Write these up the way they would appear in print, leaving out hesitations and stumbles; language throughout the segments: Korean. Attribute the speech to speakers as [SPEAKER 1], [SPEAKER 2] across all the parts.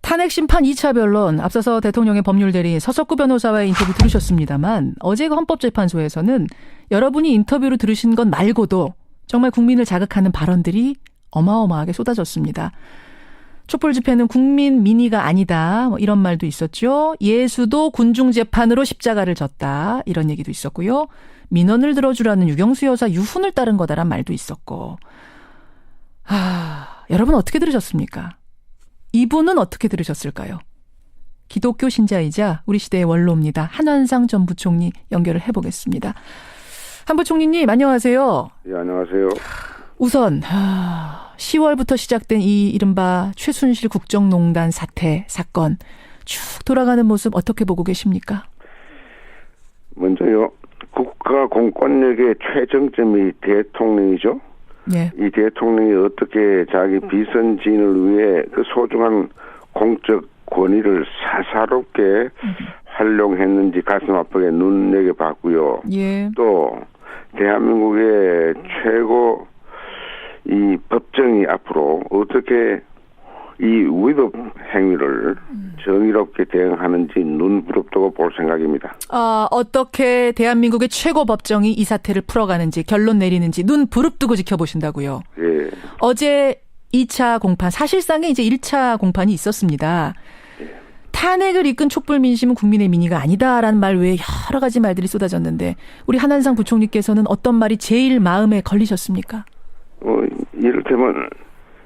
[SPEAKER 1] 탄핵 심판 2차 변론, 앞서서 대통령의 법률대리인 서석구 변호사와의 인터뷰 들으셨습니다만 어제 헌법재판소에서는 여러분이 인터뷰로 들으신 것 말고도 정말 국민을 자극하는 발언들이 어마어마하게 쏟아졌습니다. 촛불 집회는 국민 민의가 아니다, 뭐 이런 말도 있었죠. 예수도 군중재판으로 십자가를 졌다, 이런 얘기도 있었고요. 민원을 들어주라는 유경수 여사 유훈을 따른 거다란 말도 있었고. 여러분 어떻게 들으셨습니까? 이분은 어떻게 들으셨을까요? 기독교 신자이자 우리 시대의 원로입니다. 한환상 전 부총리 연결을 해보겠습니다. 한 부총리님 안녕하세요.
[SPEAKER 2] 예, 안녕하세요.
[SPEAKER 1] 우선 10월부터 시작된 이 이른바 최순실 국정농단 사건 쭉 돌아가는 모습 어떻게 보고 계십니까?
[SPEAKER 2] 먼저요. 국가 공권력의 최정점이 대통령이죠.
[SPEAKER 1] 네.
[SPEAKER 2] 이 대통령이 어떻게 자기 비선진을 위해 그 소중한 공적 권위를 사사롭게 활용했는지 가슴 아프게 눈여겨봤고요.
[SPEAKER 1] 예.
[SPEAKER 2] 또 대한민국의 최고 이 법정이 앞으로 어떻게 이 위법 행위를 정의롭게 대응하는지 눈부릅뜨고 볼 생각입니다.
[SPEAKER 1] 어떻게 대한민국의 최고 법정이 이 사태를 풀어가는지 결론 내리는지 눈 부릅뜨고 지켜보신다고요.
[SPEAKER 2] 예.
[SPEAKER 1] 어제 2차 공판, 사실상의 이제 1차 공판이 있었습니다. 탄핵을 이끈 촛불 민심은 국민의 민의가 아니다라는 말 외에 여러 가지 말들이 쏟아졌는데 우리 한환상 부총리께서는 어떤 말이 제일 마음에 걸리셨습니까?
[SPEAKER 2] 이를테면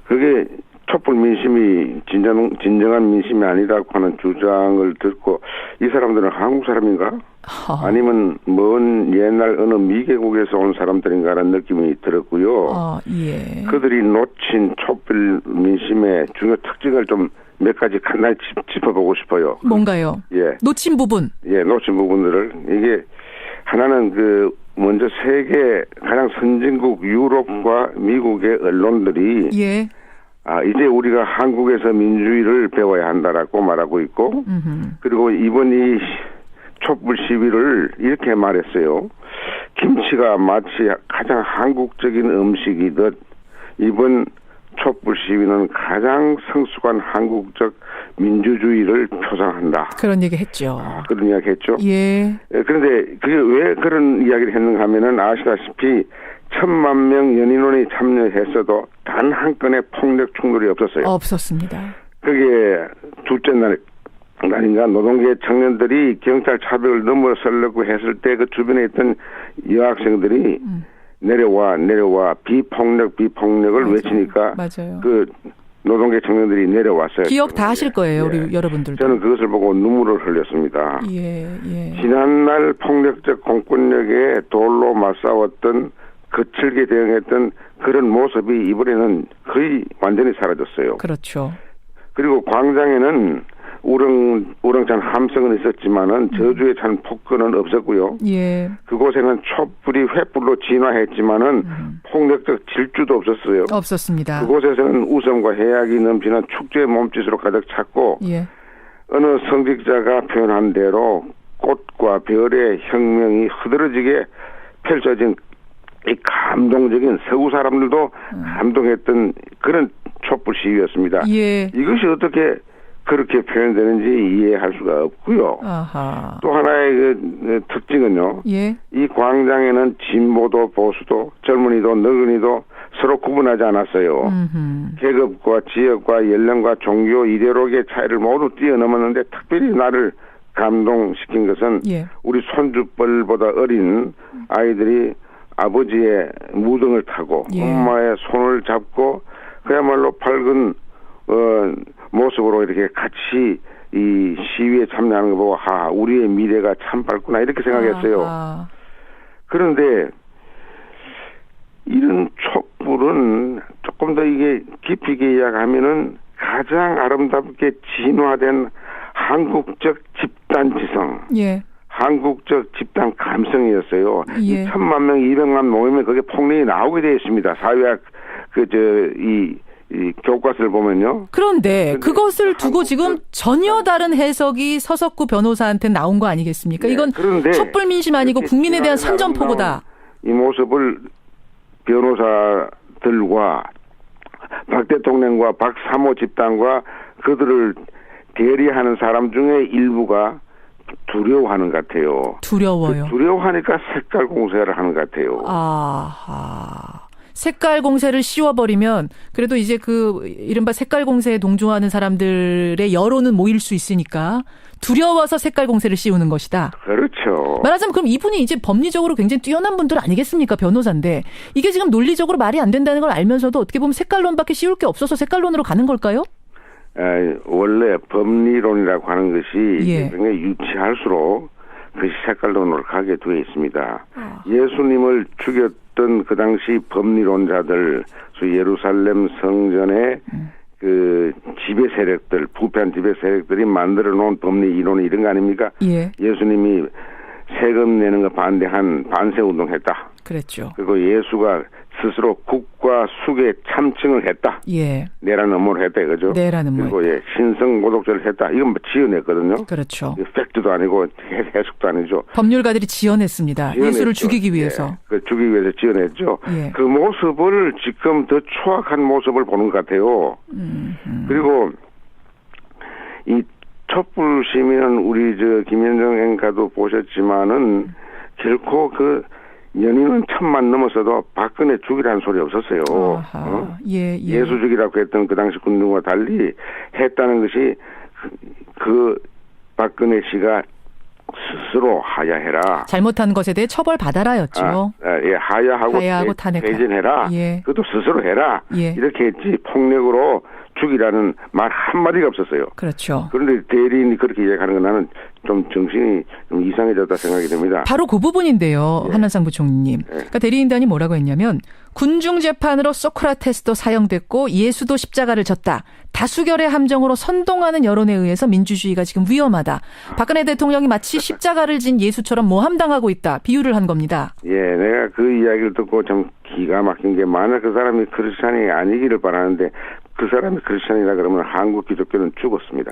[SPEAKER 2] 그게 촛불 민심이 진정한 민심이 아니라고 하는 주장을 듣고 이 사람들은 한국 사람인가? 아니면 먼 옛날 어느 미개국에서 온 사람들인가라는 느낌이 들었고요.
[SPEAKER 1] 예.
[SPEAKER 2] 그들이 놓친 촛불 민심의 중요 특징을 좀 몇 가지 간단히 짚어보고 싶어요.
[SPEAKER 1] 뭔가요?
[SPEAKER 2] 예.
[SPEAKER 1] 놓친 부분.
[SPEAKER 2] 예, 놓친 부분들을. 이게 하나는 먼저 세계 가장 선진국 유럽과 미국의 언론들이
[SPEAKER 1] 예.
[SPEAKER 2] 이제 우리가 한국에서 민주주의를 배워야 한다라고 말하고 있고, 그리고 이번 이 촛불 시위를 이렇게 말했어요. 김치가 마치 가장 한국적인 음식이듯 이번 촛불 시위는 가장 성숙한 한국적 민주주의를 표상한다.
[SPEAKER 1] 그런 얘기 했죠.
[SPEAKER 2] 그런 이야기 했죠.
[SPEAKER 1] 예.
[SPEAKER 2] 그런데 그게 왜 그런 이야기를 했는가 하면은 아시다시피 1,000만 명 연인원이 참여했어도 단 한 건의 폭력 충돌이 없었어요.
[SPEAKER 1] 없었습니다.
[SPEAKER 2] 그게 둘째 날인가 노동계 청년들이 경찰 차벽을 넘어서려고 했을 때 그 주변에 있던 여학생들이 내려와 비폭력을
[SPEAKER 1] 맞아요.
[SPEAKER 2] 외치니까
[SPEAKER 1] 맞아요.
[SPEAKER 2] 그 노동계 청년들이 내려왔어요.
[SPEAKER 1] 기억 다 하실 거예요,
[SPEAKER 2] 예.
[SPEAKER 1] 우리 여러분들도.
[SPEAKER 2] 저는 그것을 보고 눈물을 흘렸습니다.
[SPEAKER 1] 예.
[SPEAKER 2] 지난날 폭력적 공권력에 돌로 맞싸웠던 거칠게 대응했던 그런 모습이 이번에는 거의 완전히 사라졌어요.
[SPEAKER 1] 그렇죠.
[SPEAKER 2] 그리고 광장에는 우렁찬 함성은 있었지만은 저주에 찬 폭언은 없었고요.
[SPEAKER 1] 예.
[SPEAKER 2] 그곳에는 촛불이 횃불로 진화했지만은 폭력적 질주도 없었어요.
[SPEAKER 1] 없었습니다.
[SPEAKER 2] 그곳에서는 웃음과 해악이 넘치는 축제의 몸짓으로 가득 찼고
[SPEAKER 1] 예.
[SPEAKER 2] 어느 성직자가 표현한 대로 꽃과 별의 혁명이 흐드러지게 펼쳐진 이 감동적인 서구 사람들도 감동했던 그런 촛불 시위였습니다.
[SPEAKER 1] 예.
[SPEAKER 2] 이것이 어떻게 그렇게 표현되는지 이해할 수가 없고요.
[SPEAKER 1] 아하.
[SPEAKER 2] 또 하나의 그 특징은요.
[SPEAKER 1] 예.
[SPEAKER 2] 이 광장에는 진보도 보수도 젊은이도 늙은이도 서로 구분하지 않았어요. 계급과 지역과 연령과 종교 이데올로기의 차이를 모두 뛰어넘었는데 특별히 나를 감동시킨 것은
[SPEAKER 1] 예.
[SPEAKER 2] 우리 손주뻘보다 어린 아이들이 아버지의 무등을 타고
[SPEAKER 1] 예.
[SPEAKER 2] 엄마의 손을 잡고 그야말로 밝은 모습으로 이렇게 같이 이 시위에 참여하는 거 보고 우리의 미래가 참 밝구나 이렇게 생각했어요. 그런데 이런 촛불은 조금 더 이게 깊이 있게 이야기하면은 가장 아름답게 진화된 한국적 집단지성,
[SPEAKER 1] 예.
[SPEAKER 2] 한국적 집단 감성이었어요.
[SPEAKER 1] 예.
[SPEAKER 2] 1,000만 명, 200만 모이면 그게 폭력이 나오게 되어 있습니다. 사회학 이 교과서를 보면요.
[SPEAKER 1] 그런데 그것을 두고 지금 전혀 다른 해석이 서석구 변호사한테 나온 거 아니겠습니까?
[SPEAKER 2] 네,
[SPEAKER 1] 이건 촛불 민심 아니고 국민에 대한 선전포고다.
[SPEAKER 2] 이 모습을 변호사들과 박 대통령과 박 사모 집단과 그들을 대리하는 사람 중에 일부가 두려워하는 것 같아요.
[SPEAKER 1] 두려워요.
[SPEAKER 2] 두려워하니까 색깔 공세를 하는 것 같아요.
[SPEAKER 1] 색깔 공세를 씌워버리면 그래도 이제 그 이른바 색깔 공세에 동조하는 사람들의 여론은 모일 수 있으니까 두려워서 색깔 공세를 씌우는 것이다.
[SPEAKER 2] 그렇죠.
[SPEAKER 1] 말하자면 그럼 이분이 이제 법리적으로 굉장히 뛰어난 분들 아니겠습니까? 변호사인데 이게 지금 논리적으로 말이 안 된다는 걸 알면서도 어떻게 보면 색깔론밖에 씌울 게 없어서 색깔론으로 가는 걸까요?
[SPEAKER 2] 원래 법리론이라고 하는 것이
[SPEAKER 1] 예.
[SPEAKER 2] 굉장히 유치할수록 그것이 색깔론으로 가게 되어 있습니다. 예수님을 죽였던 그 당시 법리론자들, 예루살렘 성전의 그 지배 세력들, 부패한 지배 세력들이 만들어 놓은 법리 이론이 이런 거 아닙니까?
[SPEAKER 1] 예.
[SPEAKER 2] 예수님이 세금 내는 거 반대한 반세 운동했다.
[SPEAKER 1] 그랬죠.
[SPEAKER 2] 그리고 예수가 스스로 국과 숙의 참칭을 했다.
[SPEAKER 1] 예.
[SPEAKER 2] 내라는 음모를 했다 이거죠.
[SPEAKER 1] 내라는 음모.
[SPEAKER 2] 그리고 신성 모독죄를 했다. 이건 지어냈거든요.
[SPEAKER 1] 그렇죠.
[SPEAKER 2] 팩트도 아니고 해석도 아니죠.
[SPEAKER 1] 법률가들이 지어냈습니다. 예수를 죽이기 위해서.
[SPEAKER 2] 예. 그 죽이기 위해서 지어냈죠.
[SPEAKER 1] 예.
[SPEAKER 2] 그 모습을 지금 더 추악한 모습을 보는 것 같아요. 그리고 이 촛불 시민은 우리 김현정 행가도 보셨지만은 결코 그 연인은 1000만 넘었어도 박근혜 죽이라는 소리 없었어요.
[SPEAKER 1] 예.
[SPEAKER 2] 예수 죽이라고 했던 그 당시 군중과 달리 했다는 것이 그 박근혜 씨가 스스로 하야해라.
[SPEAKER 1] 잘못한 것에 대해 처벌받아라였죠.
[SPEAKER 2] 하야하고
[SPEAKER 1] 탄핵.
[SPEAKER 2] 퇴진해라.
[SPEAKER 1] 예.
[SPEAKER 2] 그것도 스스로 해라.
[SPEAKER 1] 예.
[SPEAKER 2] 이렇게 했지 폭력으로 죽이라는 말 한마디가 없었어요.
[SPEAKER 1] 그렇죠.
[SPEAKER 2] 그런데 대리인이 그렇게 이야기하는 건 나는 좀 정신이 좀 이상해졌다 생각이 됩니다.
[SPEAKER 1] 바로 그 부분인데요.
[SPEAKER 2] 예.
[SPEAKER 1] 한한상 부총리님. 그러니까 대리인단이 뭐라고 했냐면 군중재판으로 소크라테스도 사형됐고 예수도 십자가를 졌다. 다수결의 함정으로 선동하는 여론에 의해서 민주주의가 지금 위험하다. 박근혜 대통령이 마치 십자가를 진 예수처럼 모함당하고 있다. 비유를 한 겁니다.
[SPEAKER 2] 예, 내가 그 이야기를 듣고 좀 기가 막힌 게 만약 그 사람이 크리스찬이 아니기를 바라는데 그 사람이 크리스찬이라 그러면 한국 기독교는 죽었습니다.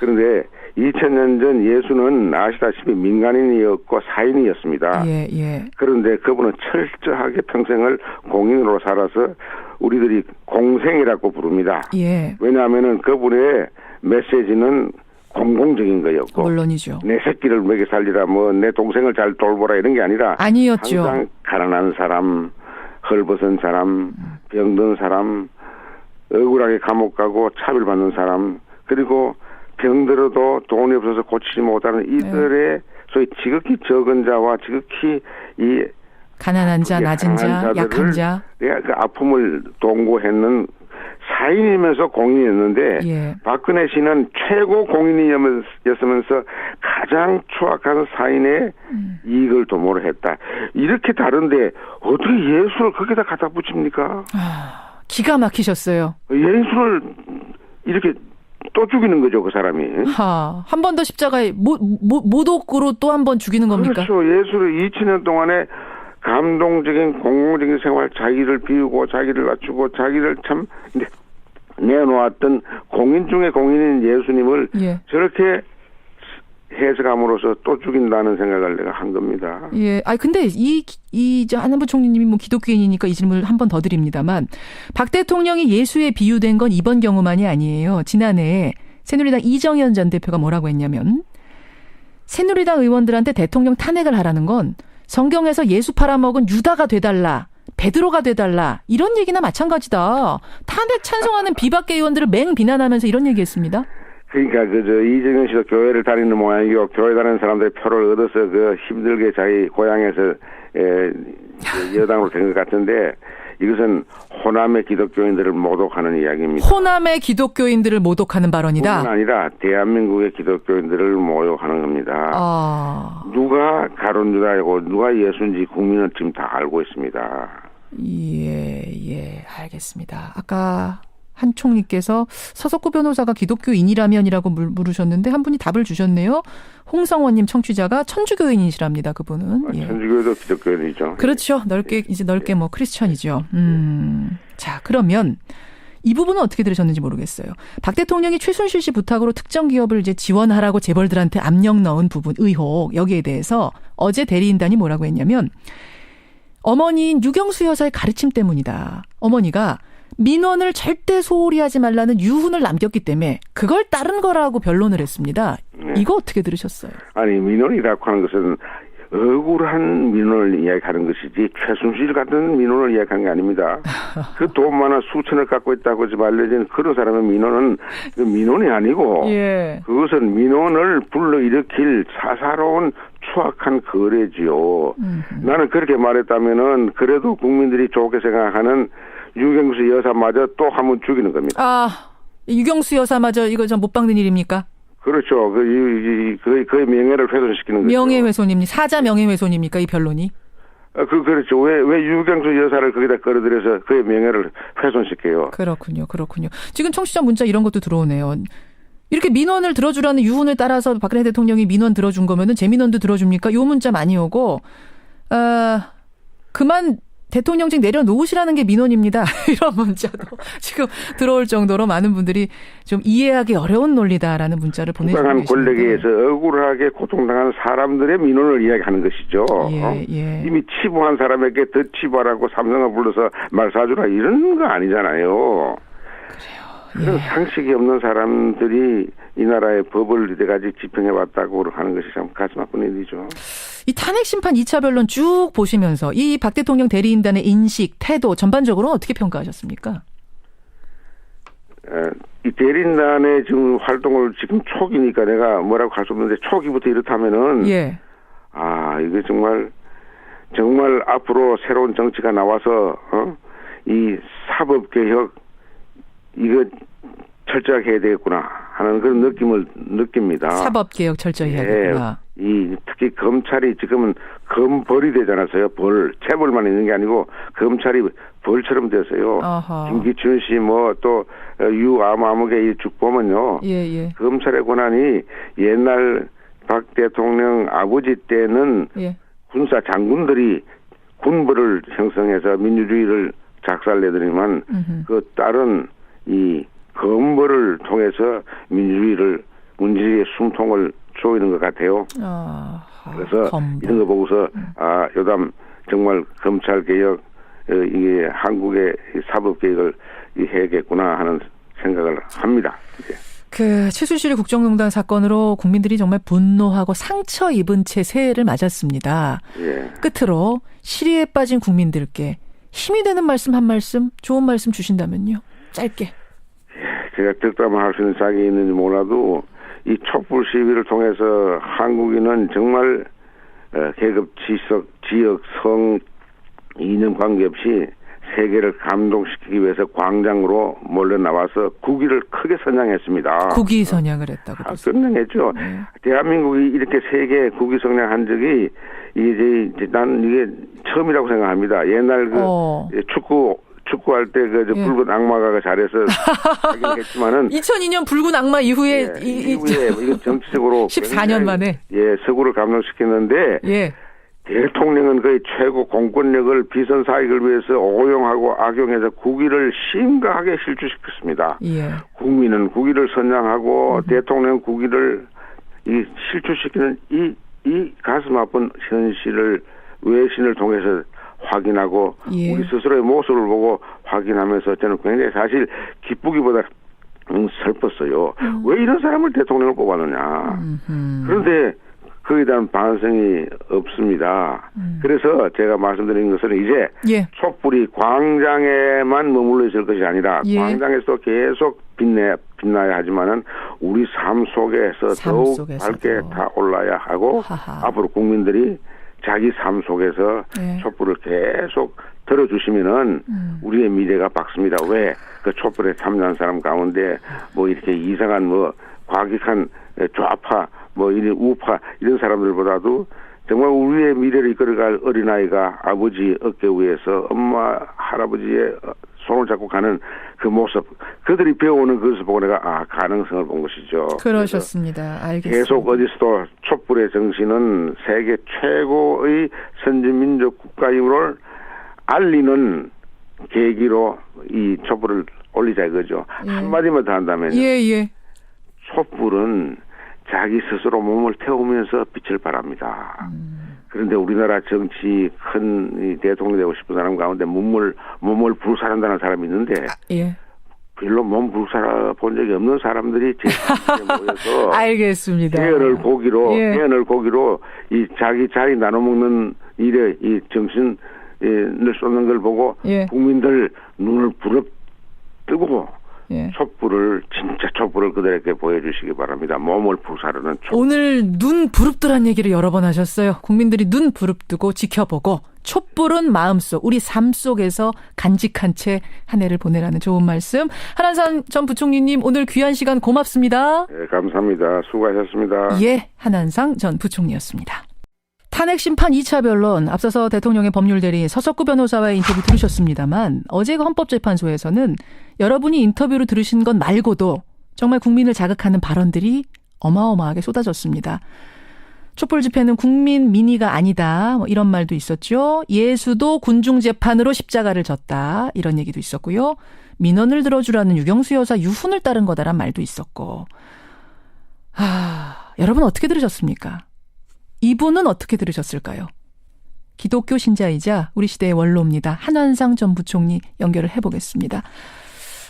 [SPEAKER 2] 그런데 2000년 전 예수는 아시다시피 민간인이었고 사인이었습니다.
[SPEAKER 1] 예.
[SPEAKER 2] 그런데 그분은 철저하게 평생을 공인으로 살아서 우리들이 공생이라고 부릅니다.
[SPEAKER 1] 예.
[SPEAKER 2] 왜냐하면은 그분의 메시지는 공공적인 거였고,
[SPEAKER 1] 물론이죠.
[SPEAKER 2] 내 새끼를 먹여 살리라, 내 동생을 잘 돌보라 이런 게 아니라
[SPEAKER 1] 아니었죠.
[SPEAKER 2] 항상 가난한 사람, 헐벗은 사람, 병든 사람, 억울하게 감옥 가고 차별받는 사람, 그리고 병들어도 돈이 없어서 고치지 못하는 이들의 소위 지극히 적은 자와 지극히 이
[SPEAKER 1] 가난한 자, 낮은 자, 약한 자.
[SPEAKER 2] 내가 그 아픔을 동고했는 사인이면서 공인이었는데
[SPEAKER 1] 예.
[SPEAKER 2] 박근혜 씨는 최고 공인이었으면서 가장 추악한 사인의 이익을 도모를 했다. 이렇게 다른데 어떻게 예수를 거기다 갖다 붙입니까?
[SPEAKER 1] 기가 막히셨어요.
[SPEAKER 2] 예수를 이렇게 또 죽이는 거죠, 그 사람이.
[SPEAKER 1] 한 번 더 십자가에 모독으로 또 한 번 죽이는 겁니까?
[SPEAKER 2] 그렇죠. 예수를 2000년 동안에 감동적인 공공적인 생활, 자기를 비우고 자기를 낮추고 자기를 참 내놓았던 공인 중에 공인인 예수님을
[SPEAKER 1] 예.
[SPEAKER 2] 저렇게 해석함으로써 또 죽인다는 생각을 내가 한 겁니다.
[SPEAKER 1] 예. 근데 이제 한한부 총리님이 뭐 기독교인이니까 이 질문을 한 번 더 드립니다만 박 대통령이 예수에 비유된 건 이번 경우만이 아니에요. 지난해에 새누리당 이정현 전 대표가 뭐라고 했냐면 새누리당 의원들한테 대통령 탄핵을 하라는 건 성경에서 예수 팔아먹은 유다가 돼달라. 베드로가 돼달라. 이런 얘기나 마찬가지다. 탄핵 찬성하는 비박계 의원들을 맹 비난하면서 이런 얘기했습니다.
[SPEAKER 2] 그러니까 이정현 씨도 교회를 다니는 모양이고 교회 다니는 사람들의 표를 얻어서 힘들게 자기 고향에서 여당으로 된 것 같은데 이것은 호남의 기독교인들을 모독하는 이야기입니다.
[SPEAKER 1] 호남의 기독교인들을 모독하는 발언이다.
[SPEAKER 2] 뿐만 아니라 대한민국의 기독교인들을 모욕하는 겁니다. 누가 가룟 유다이고 누가 예수인지 국민은 지금 다 알고 있습니다.
[SPEAKER 1] 예, 알겠습니다. 아까 한 총리께서 서석구 변호사가 기독교인이라면이라고 물으셨는데 한 분이 답을 주셨네요. 홍성원님 청취자가 천주교인이시랍니다. 그분은. 예.
[SPEAKER 2] 천주교도 기독교인이죠.
[SPEAKER 1] 그렇죠. 넓게 뭐 크리스천이죠. 자, 그러면 이 부분은 어떻게 들으셨는지 모르겠어요. 박 대통령이 최순실 씨 부탁으로 특정 기업을 이제 지원하라고 재벌들한테 압력 넣은 부분 의혹 여기에 대해서 어제 대리인단이 뭐라고 했냐면 어머니인 유경수 여사의 가르침 때문이다. 어머니가 민원을 절대 소홀히 하지 말라는 유훈을 남겼기 때문에 그걸 따른 거라고 변론을 했습니다. 이거 어떻게 들으셨어요?
[SPEAKER 2] 아니, 민원이라고 하는 것은 억울한 민원을 이야기하는 것이지 최순실 같은 민원을 이야기하는 게 아닙니다. 그 돈 많아 수천을 갖고 있다고 지금 알려진 그런 사람의 민원은 민원이 아니고
[SPEAKER 1] 예.
[SPEAKER 2] 그것은 민원을 불러일으킬 사사로운 추악한 거래지요. 나는 그렇게 말했다면은 그래도 국민들이 좋게 생각하는 유경수 여사마저 또 한 번 죽이는 겁니다.
[SPEAKER 1] 아, 유경수 여사마저 이거 좀 못 박는 일입니까?
[SPEAKER 2] 그렇죠. 그의 명예를 훼손시키는 거죠.
[SPEAKER 1] 명예훼손입니까? 사자 명예훼손입니까? 이 변론이?
[SPEAKER 2] 그렇죠. 왜 유경수 여사를 거기다 끌어들여서 그의 명예를 훼손시켜요?
[SPEAKER 1] 그렇군요. 지금 청취자 문자 이런 것도 들어오네요. 이렇게 민원을 들어주라는 유훈을 따라서 박근혜 대통령이 민원 들어준 거면은 제 민원도 들어줍니까? 요 문자 많이 오고, 그만 대통령직 내려놓으시라는 게 민원입니다. 이런 문자도 지금 들어올 정도로 많은 분들이 좀 이해하기 어려운 논리다라는 문자를 보내주고 계시는데.
[SPEAKER 2] 국가간 권력에 의해서 억울하게 고통당하는 사람들의 민원을 이야기하는 것이죠.
[SPEAKER 1] 예.
[SPEAKER 2] 이미 치부한 사람에게 더 치부하라고 삼성을 불러서 말 사주라 이런 거 아니잖아요. 그런 상식이 없는 사람들이 이 나라의 법을 이때까지 집행해왔다고 하는 것이 참 가슴 아픈 일이죠.
[SPEAKER 1] 이 탄핵 심판 2차 변론 쭉 보시면서 이 박 대통령 대리인단의 인식, 태도 전반적으로 어떻게 평가하셨습니까?
[SPEAKER 2] 이 대리인단의 지금 활동을 지금 초기니까 내가 뭐라고 할 수 없는데 초기부터 이렇다면은 이게 정말 앞으로 새로운 정치가 나와서 이 사법개혁 이거 철저하게 해야 되겠구나 하는 그런 느낌을 느낍니다.
[SPEAKER 1] 사법개혁 철저히 해야 되겠구나.
[SPEAKER 2] 특히 검찰이 지금은 검벌이 되지 않았어요. 체벌만 있는 게 아니고 검찰이 벌처럼 됐어요. 김기춘 씨 또 유아무개 쭉 보면요. 검찰의 권한이 옛날 박 대통령 아버지 때는 군사 장군들이 군벌을 형성해서 민주주의를 작살내더니만 그 다른 이 검벌을 통해서 문제의 숨통을 조이는 것 같아요. 그래서 이런 거 보고서 요담 정말 검찰 개혁 이게 한국의 사법 개혁을 해야겠구나 하는 생각을 합니다. 이제.
[SPEAKER 1] 그 최순실 국정농단 사건으로 국민들이 정말 분노하고 상처 입은 채 새해를 맞았습니다. 끝으로 시리에 빠진 국민들께 힘이 되는 말씀 한 말씀, 좋은 말씀 주신다면요. 짧게.
[SPEAKER 2] 제가 득담을 할 수 있는 짝이 있는지 몰라도 이 촛불 시위를 통해서 한국인은 정말 계급, 지역, 성, 이념 관계없이 세계를 감동시키기 위해서 광장으로 몰려 나와서 국위를 크게 선양했습니다. 국위
[SPEAKER 1] 선양을 했다고.
[SPEAKER 2] 선양했죠. 대한민국이 이렇게 세계 국위 선양한 적이 난 이게 처음이라고 생각합니다. 옛날 축구할 때 붉은 악마가 잘해서 하긴 했지만은
[SPEAKER 1] 2002년 붉은 악마 이후에
[SPEAKER 2] 이건 정치적으로
[SPEAKER 1] 14년 만에
[SPEAKER 2] 서구를 감동시켰는데 대통령은 거의 최고 공권력을 비선 사익을 위해서 오용하고 악용해서 국위를 심각하게 실추시켰습니다. 국민은 국위를 선양하고 대통령 국위를 실추시키는 이 가슴 아픈 현실을 외신을 통해서 확인하고 우리 스스로의 모습을 보고 확인하면서 저는 굉장히 사실 기쁘기보다 슬펐어요. 왜 이런 사람을 대통령을 뽑았느냐. 그런데 그에 대한 반성이 없습니다. 그래서 제가 말씀드린 것은 이제 촛불이 광장에만 머물러 있을 것이 아니라 광장에서 계속 빛나야 하지만은 우리 삶 속에서 더욱 밝게 타올라야 하고 앞으로 국민들이 자기 삶 속에서 촛불을 계속 들어주시면은 우리의 미래가 밝습니다. 왜? 그 촛불에 참여한 사람 가운데 이렇게 이상한 과격한 좌파 이런 우파 이런 사람들보다도 정말 우리의 미래를 이끌어갈 어린아이가 아버지 어깨 위에서 엄마 할아버지의 손을 잡고 가는 그 모습, 그들이 배우는 그것을 보고 내가 가능성을 본 것이죠.
[SPEAKER 1] 그러셨습니다. 알겠습니다.
[SPEAKER 2] 계속 어디서도 촛불의 정신은 세계 최고의 선진민족 국가임을 알리는 계기로 이 촛불을 올리자 이거죠. 한마디만 더 한다면 촛불은 자기 스스로 몸을 태우면서 빛을 발합니다. 그런데 우리나라 정치 큰 대통령 되고 싶은 사람 가운데 몸을 불살한다는 사람이 있는데
[SPEAKER 1] 예.
[SPEAKER 2] 별로 몸 불살아 본 적이 없는 사람들이 제 모여서
[SPEAKER 1] 알겠습니다.
[SPEAKER 2] 개헌을 고기로 이 자기 자리 나눠 먹는 일에 이 정신을 쏟는 걸 보고
[SPEAKER 1] 예.
[SPEAKER 2] 국민들 눈을 부릅뜨고
[SPEAKER 1] 예.
[SPEAKER 2] 진짜 촛불을 그들에게 보여주시기 바랍니다. 몸을 불사르는 촛불.
[SPEAKER 1] 오늘 눈 부릅뜨란 얘기를 여러 번 하셨어요. 국민들이 눈 부릅뜨고 지켜보고 촛불은 마음속, 우리 삶 속에서 간직한 채 한 해를 보내라는 좋은 말씀. 한한상 전 부총리님 오늘 귀한 시간 고맙습니다.
[SPEAKER 2] 네, 감사합니다. 수고하셨습니다.
[SPEAKER 1] 예, 한한상 전 부총리였습니다. 탄핵 심판 2차 변론, 앞서서 대통령의 법률 대리 서석구 변호사와의 인터뷰 들으셨습니다만 어제 그 헌법재판소에서는 여러분이 인터뷰로 들으신 것 말고도 정말 국민을 자극하는 발언들이 어마어마하게 쏟아졌습니다. 촛불 집회는 국민 민의가 아니다. 이런 말도 있었죠. 예수도 군중재판으로 십자가를 졌다. 이런 얘기도 있었고요. 민원을 들어주라는 유경수 여사 유훈을 따른 거다란 말도 있었고. 여러분 어떻게 들으셨습니까? 이분은 어떻게 들으셨을까요? 기독교 신자이자 우리 시대의 원로입니다. 한한상 전 부총리 연결을 해보겠습니다.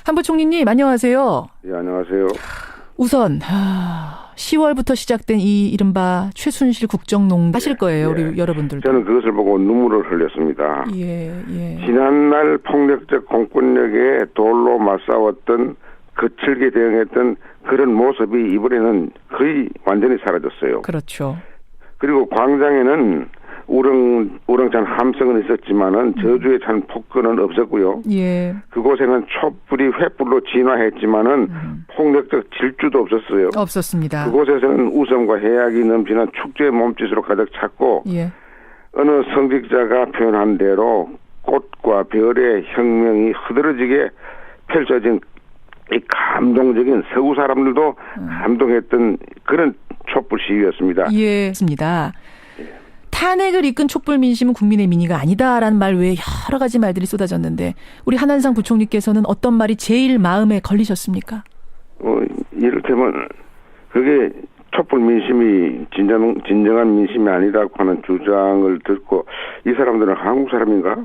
[SPEAKER 1] 한 부총리님 안녕하세요.
[SPEAKER 2] 예, 안녕하세요.
[SPEAKER 1] 우선 10월부터 시작된 이 이른바 최순실 국정농단 하실 거예요. 우리 여러분들도.
[SPEAKER 2] 저는 그것을 보고 눈물을 흘렸습니다.
[SPEAKER 1] 예.
[SPEAKER 2] 지난날 폭력적 공권력에 돌로 맞싸웠던 거칠게 대응했던 그런 모습이 이번에는 거의 완전히 사라졌어요.
[SPEAKER 1] 그렇죠.
[SPEAKER 2] 그리고 광장에는 우렁찬 함성은 있었지만은 저주에 찬 폭거는 없었고요.
[SPEAKER 1] 예.
[SPEAKER 2] 그곳에는 촛불이 횃불로 진화했지만은 폭력적 질주도 없었어요.
[SPEAKER 1] 없었습니다.
[SPEAKER 2] 그곳에서는 웃음과 해악이 넘치는 축제의 몸짓으로 가득 찼고
[SPEAKER 1] 예.
[SPEAKER 2] 어느 성직자가 표현한 대로 꽃과 별의 혁명이 흐드러지게 펼쳐진 이 감동적인 서구 사람들도 감동했던 그런 촛불 시위였습니다.
[SPEAKER 1] 예, 맞습니다. 탄핵을 이끈 촛불 민심은 국민의 민의가 아니다라는 말 외에 여러 가지 말들이 쏟아졌는데 우리 한한상 부총리께서는 어떤 말이 제일 마음에 걸리셨습니까?
[SPEAKER 2] 이를테면 그게 촛불 민심이 진정한 민심이 아니라고 하는 주장을 듣고 이 사람들은 한국 사람인가?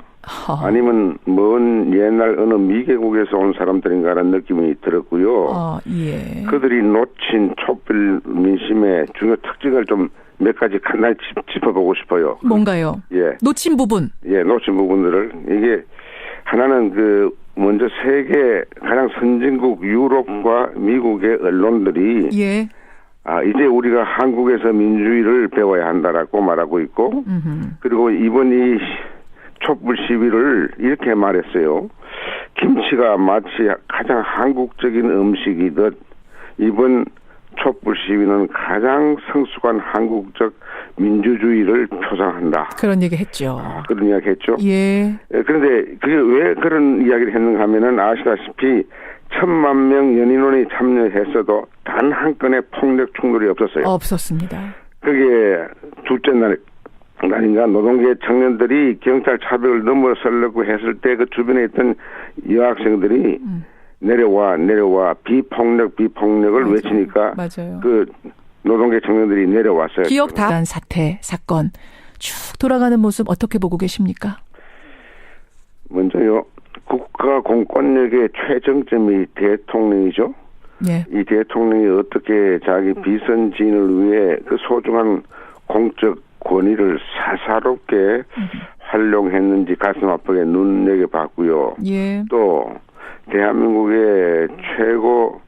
[SPEAKER 2] 아니면 먼 옛날 어느 미개국에서 온 사람들인가라는 느낌이 들었고요.
[SPEAKER 1] 예.
[SPEAKER 2] 그들이 놓친 촛불 민심의 중요 특징을 좀 몇 가지 간단히 짚어보고 싶어요.
[SPEAKER 1] 뭔가요?
[SPEAKER 2] 예.
[SPEAKER 1] 놓친 부분.
[SPEAKER 2] 예, 놓친 부분들을. 이게 하나는 먼저 세계 가장 선진국 유럽과 미국의 언론들이
[SPEAKER 1] 예.
[SPEAKER 2] 이제 우리가 한국에서 민주주의를 배워야 한다라고 말하고 있고, 그리고 이번 이 촛불 시위를 이렇게 말했어요. 김치가 마치 가장 한국적인 음식이듯 이번 촛불 시위는 가장 성숙한 한국적 민주주의를 표상한다.
[SPEAKER 1] 그런 얘기 했죠.
[SPEAKER 2] 그런 이야기 했죠.
[SPEAKER 1] 예.
[SPEAKER 2] 그런데 그게 왜 그런 이야기를 했는가 하면은 아시다시피 1,000만 명 연인원이 참여했어도 단 한 건의 폭력 충돌이 없었어요.
[SPEAKER 1] 없었습니다.
[SPEAKER 2] 그게 둘째 날인가 노동계 청년들이 경찰 차벽을 넘어서려고 했을 때 그 주변에 있던 여학생들이 내려와 비폭력을
[SPEAKER 1] 맞아요.
[SPEAKER 2] 외치니까
[SPEAKER 1] 맞아요.
[SPEAKER 2] 그 노동계 청년들이 내려왔어요.
[SPEAKER 1] 기억 다 사태 사건 쭉 돌아가는 모습 어떻게 보고 계십니까?
[SPEAKER 2] 먼저요. 국가 공권력의 최정점이 대통령이죠.
[SPEAKER 1] 예.
[SPEAKER 2] 이 대통령이 어떻게 자기 비선진을 위해 그 소중한 공적 권위를 사사롭게 활용했는지 가슴 아프게 눈여겨봤고요.
[SPEAKER 1] 예.
[SPEAKER 2] 또 대한민국의 최고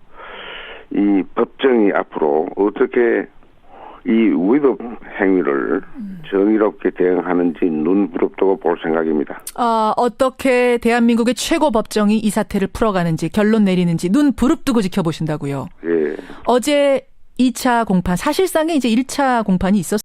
[SPEAKER 2] 이 법정이 앞으로 어떻게 이 위법 행위를 정의롭게 대응하는지 눈부릅뜨고 볼 생각입니다.
[SPEAKER 1] 어떻게 대한민국의 최고 법정이 이 사태를 풀어가는지 결론 내리는지 눈 부릅뜨고 지켜보신다고요.
[SPEAKER 2] 예.
[SPEAKER 1] 어제 2차 공판, 사실상의 이제 1차 공판이 있었습니다.